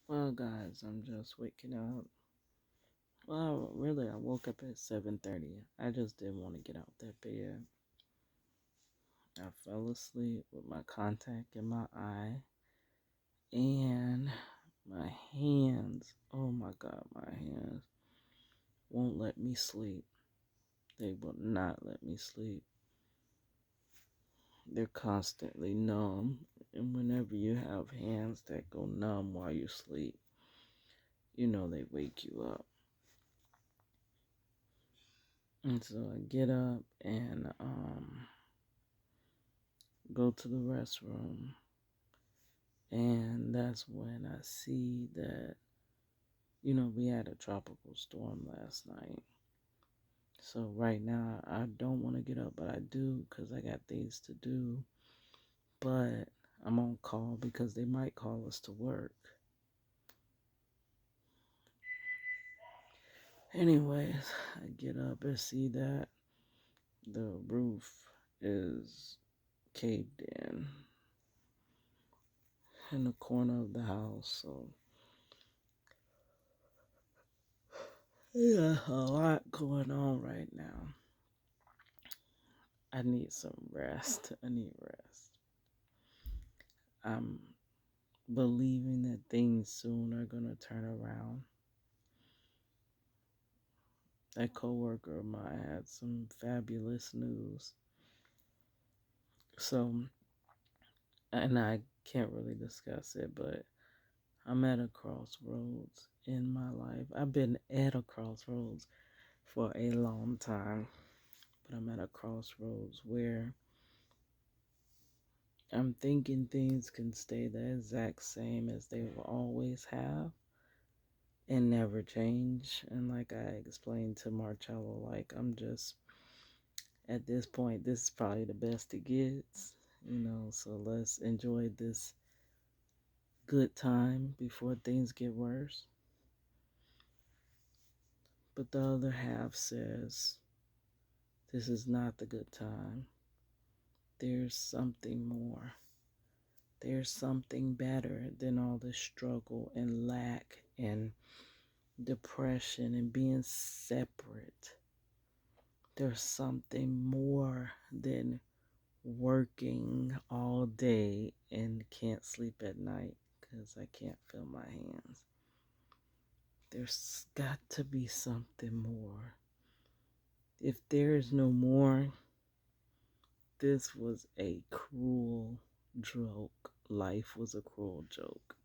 Well, guys, I'm just waking up. Well, really, I woke up at 7:30. I just didn't want to get out that bed. I fell asleep with my contact in my eye and my hands. Oh my God, my hands won't let me sleep. They will not let me sleep. They're constantly numb, and whenever you have hands that go numb while you sleep, they wake you up. And so I get up and go to the restroom, and that's when I see that we had a tropical storm last night. So right now I don't want to get up, but I do because I got things to do. But I'm on call because they might call us to work. Anyways, I get up and see that the roof is caved in the corner of the house. So yeah, a lot going on right now. I need some rest. I need rest. I'm believing that things soon are going to turn around. A coworker of mine had some fabulous news. So, and I can't really discuss it, but I'm at a crossroads in my life. I've been at a crossroads for a long time, but I'm at a crossroads where I'm thinking things can stay the exact same as they will always have and never change. And like I explained to Marcello, like I'm just at this point, this is probably the best it gets. So let's enjoy this good time before things get worse. But the other half says, this is not the good time. There's something more. There's something better than all this struggle and lack and depression and being separate. There's something more than working all day and can't sleep at night because I can't feel my hands. There's got to be something more. If there is no more, this was a cruel joke. Life was a cruel joke.